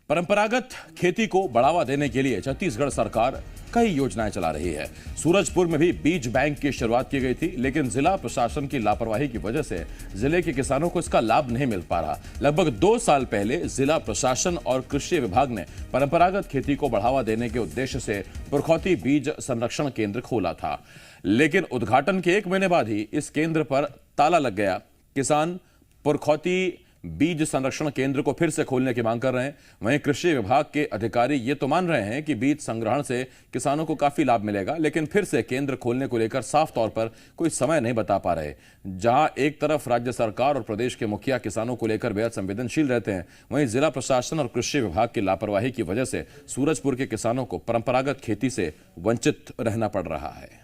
परंपरागत खेती को बढ़ावा देने के लिए छत्तीसगढ़ सरकार कई योजनाएं चला रही है। सूरजपुर में भी बीज बैंक की शुरुआत की गई थी, लेकिन जिला प्रशासन की लापरवाही की वजह से जिले के किसानों को इसका लाभ नहीं मिल पा रहा। लगभग 2 साल पहले जिला प्रशासन और कृषि विभाग ने परंपरागत खेती को बढ़ावा देने के उद्देश्य से पुरखौती बीज संरक्षण केंद्र खोला था, लेकिन उद्घाटन के 1 महीने बाद ही इस केंद्र पर ताला लग गया। किसान पुरखौती बीज संरक्षण केंद्र को फिर से खोलने की मांग कर रहे हैं। वहीं कृषि विभाग के अधिकारी ये तो मान रहे हैं कि बीज संग्रहण से किसानों को काफी लाभ मिलेगा, लेकिन फिर से केंद्र खोलने को लेकर साफ तौर पर कोई समय नहीं बता पा रहे। जहां एक तरफ राज्य सरकार और प्रदेश के मुखिया किसानों को लेकर बेहद संवेदनशील रहते हैं, वहीं जिला प्रशासन और कृषि विभाग की लापरवाही की वजह से सूरजपुर के किसानों को परंपरागत खेती से वंचित रहना पड़ रहा है।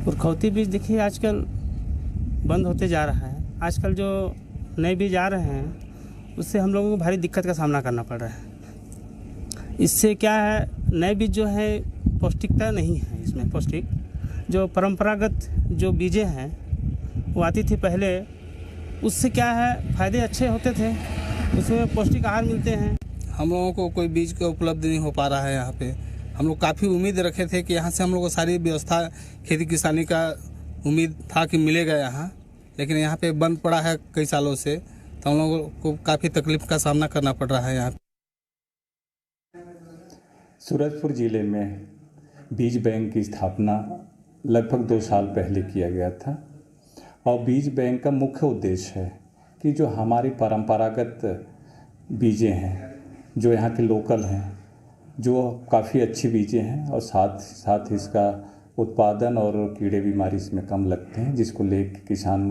पुरखौती बीज देखिए आजकल बंद होते जा रहा है। आजकल जो नए बीज आ रहे हैं उससे हम लोगों को भारी दिक्कत का सामना करना पड़ रहा है। इससे क्या है, नए बीज जो है पौष्टिकता नहीं है इसमें। पौष्टिक जो परंपरागत जो बीजें हैं वो आती थी पहले, उससे क्या है फ़ायदे अच्छे होते थे, उसमें पौष्टिक आहार मिलते हैं। हम लोगों को कोई बीज का उपलब्ध नहीं हो पा रहा है। यहाँ पे हम लोग काफ़ी उम्मीद रखे थे कि यहाँ से हम लोग को सारी व्यवस्था खेती किसानी का उम्मीद था कि मिलेगा यहाँ, लेकिन यहाँ पे बंद पड़ा है कई सालों से, तो हम लोगों को काफ़ी तकलीफ का सामना करना पड़ रहा है। यहाँ सूरजपुर ज़िले में बीज बैंक की स्थापना लगभग 2 साल पहले किया गया था और बीज बैंक का मुख्य उद्देश्य है कि जो हमारी परंपरागत बीजें हैं, जो यहाँ के लोकल हैं, जो काफ़ी अच्छी बीजें हैं और साथ साथ इसका उत्पादन और कीड़े बीमारी इसमें कम लगते हैं, जिसको लेकर किसान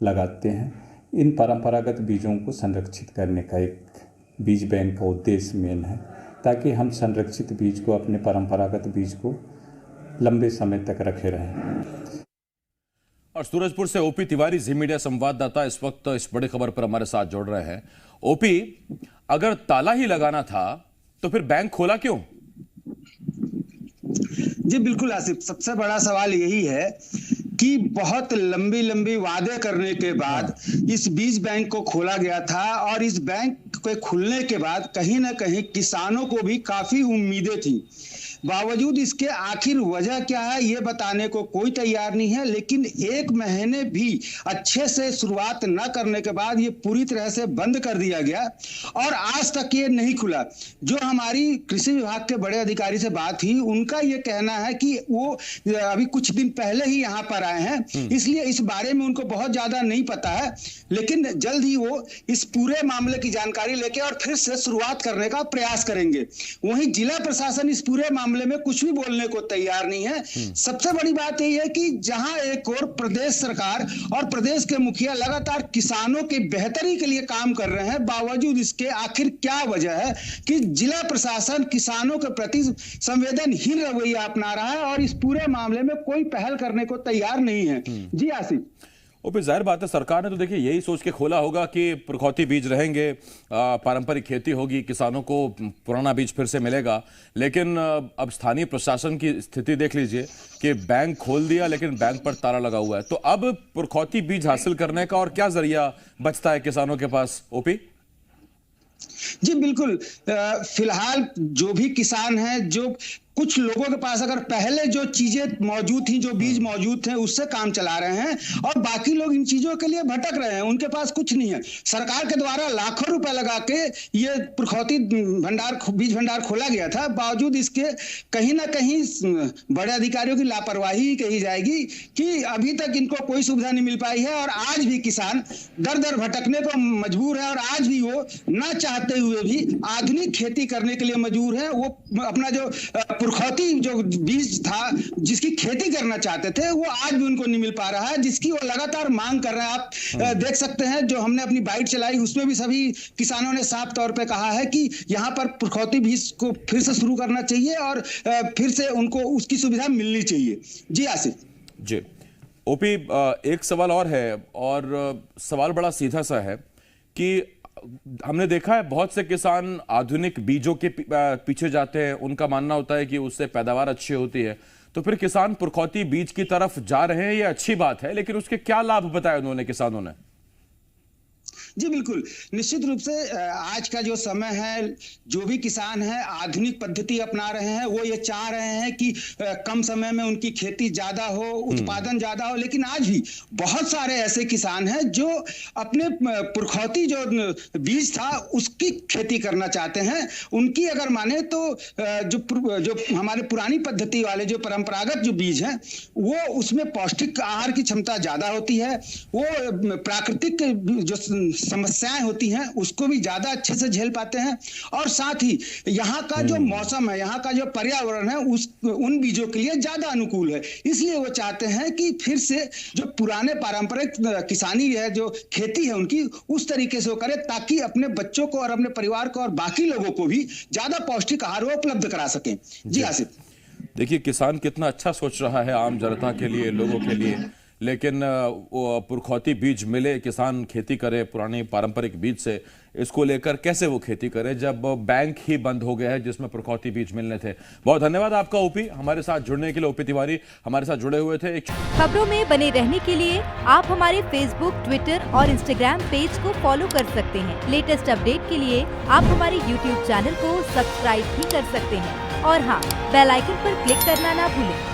लगाते हैं। इन परंपरागत बीजों को संरक्षित करने का एक बीज बैंक का उद्देश्य मेन है, ताकि हम संरक्षित बीज को, अपने परंपरागत बीज को लंबे समय तक रखे रहें। और सूरजपुर से ओपी तिवारी, जी मीडिया संवाददाता, इस वक्त इस बड़ी खबर पर हमारे साथ जुड़ रहे हैं। ओपी, अगर ताला ही लगाना था तो फिर बैंक खोला क्यों? जी बिल्कुल आसिफ, सबसे बड़ा सवाल यही है कि बहुत लंबी वादे करने के बाद इस बीज बैंक को खोला गया था और इस बैंक के खुलने के बाद कहीं ना कहीं किसानों को भी काफी उम्मीदें थी। बावजूद इसके आखिर वजह क्या है ये बताने को कोई तैयार नहीं है, लेकिन 1 महीने भी अच्छे से शुरुआत न करने के बाद ये पूरी तरह से बंद कर दिया गया और आज तक ये नहीं खुला। जो हमारी कृषि विभाग के बड़े अधिकारी से बात हुई, उनका ये कहना है कि वो अभी कुछ दिन पहले ही यहाँ पर आए हैं, इसलिए इस बारे में उनको बहुत ज्यादा नहीं पता है, लेकिन जल्द ही वो इस पूरे मामले की जानकारी लेके और फिर से शुरुआत करने का प्रयास करेंगे। वहीं जिला प्रशासन इस पूरे मामले में कुछ भी बोलने को तैयार नहीं है। सबसे बड़ी बात यही है कि जहां एक और प्रदेश सरकार और प्रदेश के मुखिया लगातार किसानों की बेहतरी के लिए काम कर रहे हैं, बावजूद इसके आखिर क्या वजह है कि जिला प्रशासन किसानों के प्रति संवेदनहीन रवैया अपना रहा है और इस पूरे मामले में कोई पहल करने को तैयार नहीं है। जी आसिफ। ओपी, जाहिर बात है सरकार ने तो देखिए यही सोच के खोला होगा कि पुरखौती बीज रहेंगे, पारंपरिक खेती होगी, किसानों को पुराना बीज फिर से मिलेगा, लेकिन अब स्थानीय प्रशासन की स्थिति देख लीजिए कि बैंक खोल दिया लेकिन बैंक पर ताला लगा हुआ है। तो अब पुरखौती बीज हासिल करने का और क्या जरिया बचता है किसानों के पास? ओपी जी बिल्कुल, फिलहाल जो भी किसान हैं, जो कुछ लोगों के पास अगर पहले जो चीजें मौजूद थी, जो बीज मौजूद थे, उससे काम चला रहे हैं और बाकी लोग इन चीजों के लिए भटक रहे हैं, उनके पास कुछ नहीं है। सरकार के द्वारा लाखों रुपए लगा के ये पुरखौती बीज भंडार खोला गया था, बावजूद इसके कहीं ना कहीं बड़े अधिकारियों की लापरवाही कही जाएगी कि अभी तक इनको कोई सुविधा नहीं मिल पाई है और आज भी किसान दर दर भटकने को मजबूर है और आज भी वो ना चाहते हुए भी आधुनिक खेती करने के लिए मजबूर है। वो अपना जो पुरखौती जो बीज था जिसकी खेती करना चाहते थे, वो आज भी उनको नहीं मिल पा रहा है, जिसकी वो लगातार मांग कर रहे हैं। आप देख सकते हैं, जो हमने अपनी बाइट चलाई उसमें भी सभी किसानों ने साफ तौर पे कहा है कि यहाँ पर पुरखौती बीज को फिर से शुरू करना चाहिए और फिर से उनको उसकी सुविधा मिलनी चाहिए। जी आसिफ। जी ओपी, एक सवाल और है और सवाल बड़ा सीधा सा है कि हमने देखा है बहुत से किसान आधुनिक बीजों के पीछे जाते हैं, उनका मानना होता है कि उससे पैदावार अच्छी होती है। तो फिर किसान पुरखौती बीज की तरफ जा रहे हैं, ये अच्छी बात है, लेकिन उसके क्या लाभ बताए उन्होंने किसानों ने? जी बिल्कुल, निश्चित रूप से आज का जो समय है, जो भी किसान है आधुनिक पद्धति अपना रहे हैं। वो ये चाह रहे हैं कि कम समय में उनकी खेती ज्यादा हो, उत्पादन ज्यादा हो। लेकिन आज भी बहुत सारे ऐसे किसान हैं जो अपने पुरखौती जो बीज था उसकी खेती करना चाहते हैं। उनकी अगर माने तो जो हमारे पुरानी पद्धति वाले जो परंपरागत जो बीज हैं, वो उसमें पौष्टिक आहार की क्षमता ज्यादा होती है। वो प्राकृतिक जो समस्याएं होती हैं उसको भी ज्यादा अच्छे से झेल पाते हैं, और साथ ही यहाँ का जो मौसम है, यहाँ का जो पर्यावरण है, उन बीजों के लिए ज्यादा अनुकूल है। इसलिए वो चाहते हैं कि फिर से जो पुराने पारंपरिक किसानी है, जो खेती है उनकी, उस तरीके से वो करे ताकि अपने बच्चों को और अपने परिवार को और बाकी लोगों को भी ज्यादा पौष्टिक आहार वो उपलब्ध करा सकें। जी आसिफ, देखिए किसान कितना अच्छा सोच रहा है आम जनता के लिए, लोगों के लिए, लेकिन पुरखौती बीज मिले, किसान खेती करे पुरानी पारंपरिक बीज से, इसको लेकर कैसे वो खेती करे जब बैंक ही बंद हो गया है जिसमें पुरखौती बीज मिलने थे। बहुत धन्यवाद आपका ओपी, हमारे साथ जुड़ने के लिए। ओपी तिवारी हमारे साथ जुड़े हुए थे। खबरों में बने रहने के लिए आप हमारे फेसबुक, ट्विटर और इंस्टाग्राम पेज को फॉलो कर सकते हैं। लेटेस्ट अपडेट के लिए आप हमारे यूट्यूब चैनल को सब्सक्राइब भी कर सकते हैं और हाँ, बेल आइकन पर क्लिक करना ना भूलें।